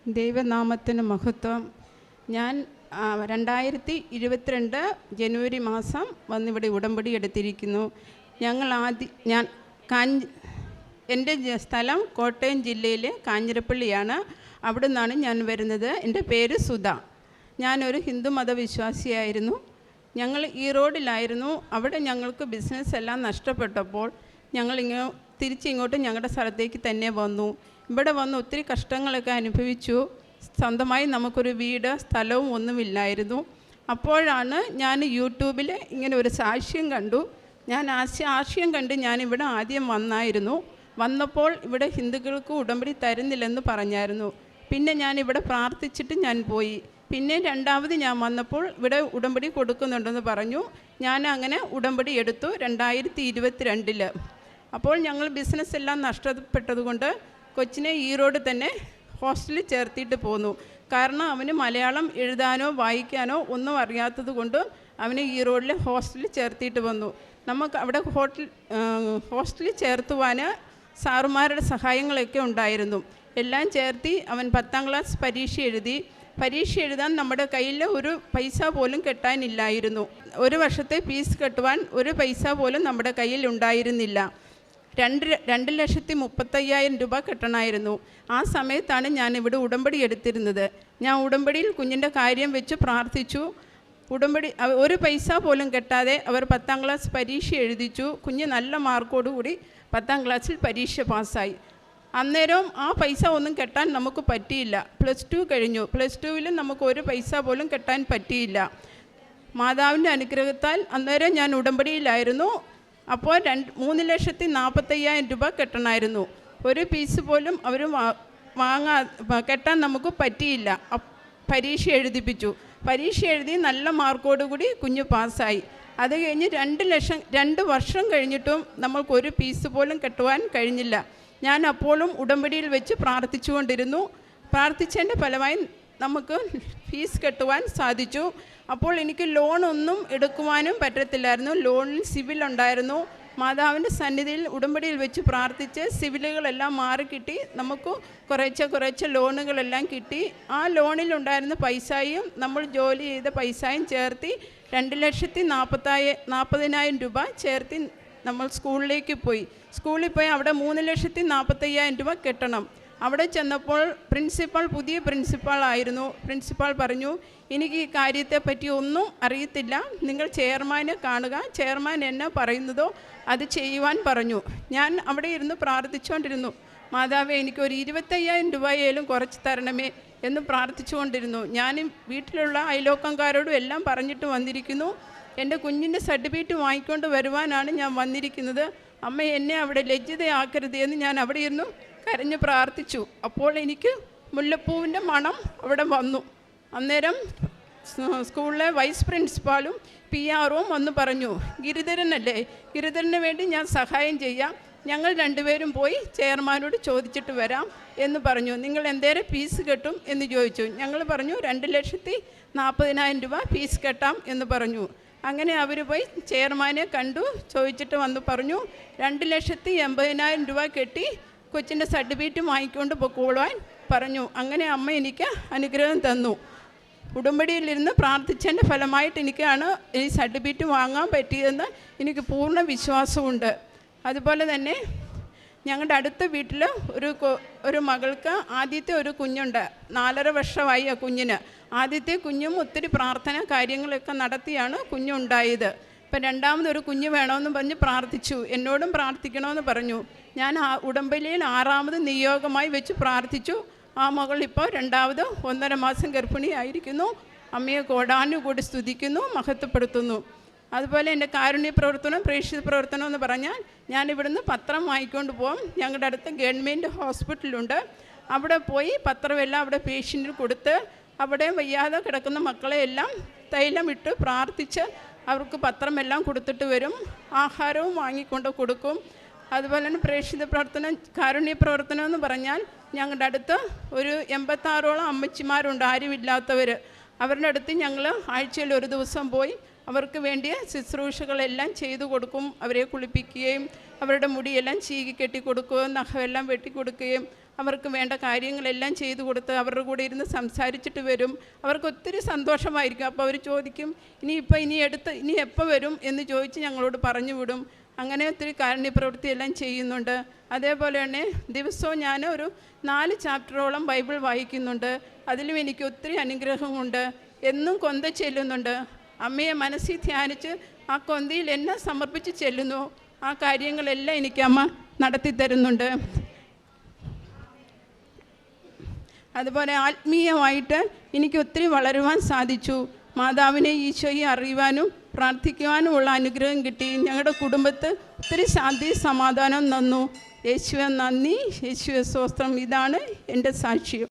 ദൈവനാമത്തിന് മഹത്വം. ഞാൻ 2022 ജനുവരി മാസം വന്നിവിടെ ഉടമ്പടി എടുത്തിരിക്കുന്നു. എൻ്റെ സ്ഥലം കോട്ടയം ജില്ലയിലെ കാഞ്ഞിരപ്പള്ളിയാണ്. അവിടെ നിന്നാണ് ഞാൻ വരുന്നത്. എൻ്റെ പേര് സുധ. ഞാനൊരു ഹിന്ദു മതവിശ്വാസിയായിരുന്നു. ഞങ്ങൾ ഈറോഡിലായിരുന്നു. അവിടെ ഞങ്ങൾക്ക് ബിസിനസ് എല്ലാം നഷ്ടപ്പെട്ടപ്പോൾ തിരിച്ചിങ്ങോട്ട് ഞങ്ങളുടെ സ്ഥലത്തേക്ക് തന്നെ വന്നു. ഇവിടെ വന്ന് ഒത്തിരി കഷ്ടങ്ങളൊക്കെ അനുഭവിച്ചു. സ്വന്തമായി നമുക്കൊരു വീട് സ്ഥലവും ഒന്നുമില്ലായിരുന്നു. അപ്പോഴാണ് ഞാൻ യൂട്യൂബിൽ ഇങ്ങനെ ഒരു സാക്ഷ്യം കണ്ടു. ഞാൻ ആ സാക്ഷ്യം കണ്ട് ഞാനിവിടെ ആദ്യം വന്നപ്പോൾ ഇവിടെ ഹിന്ദുക്കൾക്ക് ഉടമ്പടി തരുന്നില്ലെന്ന് പറഞ്ഞായിരുന്നു. പിന്നെ ഞാനിവിടെ പ്രാർത്ഥിച്ചിട്ട് ഞാൻ പോയി. പിന്നെ രണ്ടാമത് ഞാൻ വന്നപ്പോൾ ഇവിടെ ഉടമ്പടി കൊടുക്കുന്നുണ്ടെന്ന് പറഞ്ഞു. ഞാൻ അങ്ങനെ ഉടമ്പടി എടുത്തു 2022. അപ്പോൾ ഞങ്ങൾ ബിസിനസ് എല്ലാം നഷ്ടപ്പെട്ടതുകൊണ്ട് കൊച്ചിനെ ഈറോഡ് തന്നെ ഹോസ്റ്റലിൽ ചേർത്തിട്ട് പോന്നു. കാരണം അവന് മലയാളം എഴുതാനോ വായിക്കാനോ ഒന്നും അറിയാത്തത് കൊണ്ട് അവന് ഈറോഡിലെ ഹോസ്റ്റലിൽ ചേർത്തിട്ട് വന്നു. നമുക്ക് അവിടെ ഹോസ്റ്റലിൽ ചേർത്തുവാൻ സാറുമാരുടെ സഹായങ്ങളൊക്കെ ഉണ്ടായിരുന്നു. എല്ലാം ചേർത്തി അവൻ 10ാം ക്ലാസ് പരീക്ഷ എഴുതാൻ നമ്മുടെ കയ്യിൽ ഒരു പൈസ പോലും കെട്ടാനില്ലായിരുന്നു. ഒരു വർഷത്തെ ഫീസ് കെട്ടുവാൻ ഒരു പൈസ പോലും നമ്മുടെ കയ്യിൽ ഉണ്ടായിരുന്നില്ല. 2,35,000 രൂപ കെട്ടണമായിരുന്നു. ആ സമയത്താണ് ഞാനിവിടെ ഉടമ്പടി എടുത്തിരുന്നത്. ഞാൻ ഉടമ്പടിയിൽ കുഞ്ഞിൻ്റെ കാര്യം വെച്ച് പ്രാർത്ഥിച്ചു. ഒരു പൈസ പോലും കെട്ടാതെ അവർ 10ാം ക്ലാസ് പരീക്ഷ എഴുതിച്ചു. കുഞ്ഞ് നല്ല മാർക്കോടുകൂടി 10ാം ക്ലാസ്സിൽ പരീക്ഷ പാസ്സായി. അന്നേരം ആ പൈസ ഒന്നും കെട്ടാൻ നമുക്ക് പറ്റിയില്ല. +2 കഴിഞ്ഞു. +2 നമുക്ക് ഒരു പൈസ പോലും കെട്ടാൻ പറ്റിയില്ല. മാതാവിൻ്റെ അനുഗ്രഹത്താൽ അന്നേരം ഞാൻ ഉടമ്പടിയിലായിരുന്നു. അപ്പോൾ 3,40,000 രൂപ കെട്ടണമായിരുന്നു. ഒരു പീസ് പോലും അവർ കെട്ടാൻ നമുക്ക് പറ്റിയില്ല. പരീക്ഷ എഴുതിപ്പിച്ചു. പരീക്ഷ എഴുതി നല്ല മാർക്കോടുകൂടി കുഞ്ഞ് പാസ്സായി. അത് കഴിഞ്ഞ് 2 വർഷം കഴിഞ്ഞിട്ടും നമ്മൾക്കൊരു പീസ് പോലും കെട്ടുവാൻ കഴിഞ്ഞില്ല. ഞാൻ അപ്പോഴും ഉടമ്പടിയിൽ വെച്ച് പ്രാർത്ഥിച്ചുകൊണ്ടിരുന്നു. പ്രാർത്ഥിച്ചതിൻ്റെ ഫലമായി നമുക്ക് ഫീസ് കെട്ടുവാൻ സാധിച്ചു. അപ്പോൾ എനിക്ക് ലോണൊന്നും എടുക്കുവാനും പറ്റത്തില്ലായിരുന്നു. ലോണിൽ സിവിൽ ഉണ്ടായിരുന്നു. മാതാവിൻ്റെ സന്നിധിയിൽ ഉടമ്പടിയിൽ വെച്ച് പ്രാർത്ഥിച്ച് സിവിലുകളെല്ലാം മാറിക്കിട്ടി. നമുക്ക് കുറേശ്ശെ ലോണുകളെല്ലാം കിട്ടി. ആ ലോണിലുണ്ടായിരുന്ന പൈസയും നമ്മൾ ജോലി ചെയ്ത പൈസയും ചേർത്തി 2,40,000 രൂപ ചേർത്തി നമ്മൾ സ്കൂളിലേക്ക് പോയി. സ്കൂളിൽ പോയി അവിടെ 3,40,000 രൂപ കെട്ടണം. അവിടെ ചെന്നപ്പോൾ പുതിയ പ്രിൻസിപ്പാളായിരുന്നു. പ്രിൻസിപ്പാൾ പറഞ്ഞു, എനിക്ക് ഈ കാര്യത്തെപ്പറ്റി ഒന്നും അറിയത്തില്ല, നിങ്ങൾ ചെയർമാനെ കാണുക, ചെയർമാൻ എന്നാ പറയുന്നതോ അത് ചെയ്യുവാൻ പറഞ്ഞു. ഞാൻ അവിടെ ഇരുന്ന് പ്രാർത്ഥിച്ചുകൊണ്ടിരുന്നു. മാതാവേ, എനിക്കൊരു 25,000 രൂപയേലും കുറച്ച് തരണമേ എന്ന് പ്രാർത്ഥിച്ചുകൊണ്ടിരുന്നു. ഞാൻ വീട്ടിലുള്ള അയലോക്കംകാരോടും എല്ലാം പറഞ്ഞിട്ട് വന്നിരിക്കുന്നു. എൻ്റെ കുഞ്ഞിൻ്റെ സർട്ടിഫിക്കറ്റ് വാങ്ങിക്കൊണ്ട് വരുവാനാണ് ഞാൻ വന്നിരിക്കുന്നത്. അമ്മ എന്നെ അവിടെ ലജ്ജിതയാക്കരുത് എന്ന് ഞാൻ അവിടെ ഇരുന്നു കരഞ്ഞ് പ്രാർത്ഥിച്ചു. അപ്പോൾ എനിക്ക് മുല്ലപ്പൂവിൻ്റെ മണം അവിടെ വന്നു. അന്നേരം സ്കൂളിലെ വൈസ് പ്രിൻസിപ്പാളും PR-ഉം വന്ന് പറഞ്ഞു, ഗിരിധരനല്ലേ, ഗിരിധരന് വേണ്ടി ഞാൻ സഹായം ചെയ്യാം, ഞങ്ങൾ 2 പേരും പോയി ചെയർമാനോട് ചോദിച്ചിട്ട് വരാം എന്ന് പറഞ്ഞു. നിങ്ങൾ എന്തേരം ഫീസ് കെട്ടും എന്ന് ചോദിച്ചു. ഞങ്ങൾ പറഞ്ഞു 2,40,000 രൂപ ഫീസ് കെട്ടാം എന്ന് പറഞ്ഞു. അങ്ങനെ അവർ പോയി ചെയർമാനെ കണ്ടു, ചോദിച്ചിട്ട് വന്ന് പറഞ്ഞു 2,80,000 രൂപ കെട്ടി കൊച്ചിൻ്റെ സർട്ടിഫിക്കറ്റ് വാങ്ങിക്കൊണ്ട് പൊക്കോളുവാൻ പറഞ്ഞു. അങ്ങനെ അമ്മ എനിക്ക് അനുഗ്രഹം തന്നു. ഉടമ്പടിയിലിരുന്ന് പ്രാർത്ഥിച്ചതിൻ്റെ ഫലമായിട്ട് എനിക്കാണ് ഈ സർട്ടിഫിക്കറ്റ് വാങ്ങാൻ പറ്റിയതെന്ന് എനിക്ക് പൂർണ്ണ വിശ്വാസമുണ്ട്. അതുപോലെ തന്നെ ഞങ്ങളുടെ അടുത്ത വീട്ടിൽ ഒരു മകൾക്ക് ആദ്യത്തെ ഒരു കുഞ്ഞുണ്ട്. 4.5 വർഷമായി ആ കുഞ്ഞിന്. ആദ്യത്തെ കുഞ്ഞും ഒത്തിരി പ്രാർത്ഥന കാര്യങ്ങളൊക്കെ നടത്തിയാണ് കുഞ്ഞുണ്ടായത്. ഇപ്പം രണ്ടാമതൊരു കുഞ്ഞ് വേണമെന്ന് പറഞ്ഞ് പ്രാർത്ഥിച്ചു. എന്നോടും പ്രാർത്ഥിക്കണമെന്ന് പറഞ്ഞു. ഞാൻ ആ ഉടമ്പടിയിൽ 6ാമത് നിയോഗമായി വെച്ച് പ്രാർത്ഥിച്ചു. ആ മകൾ ഇപ്പോൾ 2ാമത് 1.5 മാസം ഗർഭിണിയായിരിക്കുന്നു. അമ്മയെ കോടാനുകൂടി സ്തുതിക്കുന്നു, മഹത്വപ്പെടുത്തുന്നു. അതുപോലെ എൻ്റെ കാരുണ്യ പ്രവർത്തനം, പ്രേക്ഷിത പ്രവർത്തനം എന്ന് പറഞ്ഞാൽ ഞാനിവിടുന്ന് പത്രം വാങ്ങിക്കൊണ്ട് പോകും. ഞങ്ങളുടെ അടുത്ത് ഗവൺമെൻറ് ഹോസ്പിറ്റലുണ്ട്. അവിടെ പോയി പത്രമെല്ലാം അവിടെ പേഷ്യൻറ്റിന് കൊടുത്ത് അവിടെ വയ്യാതെ കിടക്കുന്ന മക്കളെ എല്ലാം തൈലമിട്ട് പ്രാർത്ഥിച്ച് അവർക്ക് പത്രമെല്ലാം കൊടുത്തിട്ട് വരും. ആഹാരവും വാങ്ങിക്കൊണ്ട് കൊടുക്കും. അതുപോലെ തന്നെ പ്രേക്ഷിത പ്രവർത്തനം, കാരുണ്യ പ്രവർത്തനം എന്ന് പറഞ്ഞാൽ ഞങ്ങളുടെ അടുത്ത് ഒരു 86ഓളം അമ്മച്ചിമാരുണ്ട്, ആരുമില്ലാത്തവർ. അവരുടെ അടുത്ത് ഞങ്ങൾ ആഴ്ചയിൽ ഒരു ദിവസം പോയി അവർക്ക് വേണ്ടിയ ശുശ്രൂഷകളെല്ലാം ചെയ്തു കൊടുക്കും. അവരെ കുളിപ്പിക്കുകയും അവരുടെ മുടിയെല്ലാം ചീകി കെട്ടി കൊടുക്കുകയും നഖമെല്ലാം വെട്ടിക്കൊടുക്കുകയും അവർക്ക് വേണ്ട കാര്യങ്ങളെല്ലാം ചെയ്തു കൊടുത്ത് അവരുടെ കൂടെ ഇരുന്ന് സംസാരിച്ചിട്ട് വരും. അവർക്ക് ഒത്തിരി സന്തോഷമായിരിക്കും. അപ്പോൾ അവർ ചോദിക്കും, ഇനി എപ്പോൾ വരും എന്ന് ചോദിച്ച് ഞങ്ങളോട് പറഞ്ഞു വിടും. അങ്ങനെ ഒത്തിരി കാരുണ്യപ്രവൃത്തിയെല്ലാം ചെയ്യുന്നുണ്ട്. അതേപോലെ തന്നെ ദിവസവും ഞാൻ ഒരു 4 ചാപ്റ്ററോളം ബൈബിൾ വായിക്കുന്നുണ്ട്. അതിലും എനിക്ക് ഒത്തിരി അനുഗ്രഹമുണ്ട്. എന്നും കൊന്ത ചെല്ലുന്നുണ്ട്. അമ്മയെ മനസ്സിൽ ധ്യാനിച്ച് ആ കൊന്തയിൽ എന്നെ സമർപ്പിച്ച് ചെല്ലുന്നു. ആ കാര്യങ്ങളെല്ലാം എനിക്ക് അമ്മ നടത്തി തരുന്നുണ്ട്. അതുപോലെ ആത്മീയമായിട്ട് എനിക്ക് ഒത്തിരി വളരുവാൻ സാധിച്ചു. മാതാവിനെ, ഈശോയെ അറിയുവാനും പ്രാർത്ഥിക്കുവാനുമുള്ള അനുഗ്രഹം കിട്ടി. ഞങ്ങളുടെ കുടുംബത്ത് ഒത്തിരി ശാന്തി സമാധാനം തന്നു. യേശുവെ നന്ദി, യേശുവെ സ്തോത്രം. ഇതാണ് എൻ്റെ സാക്ഷ്യം.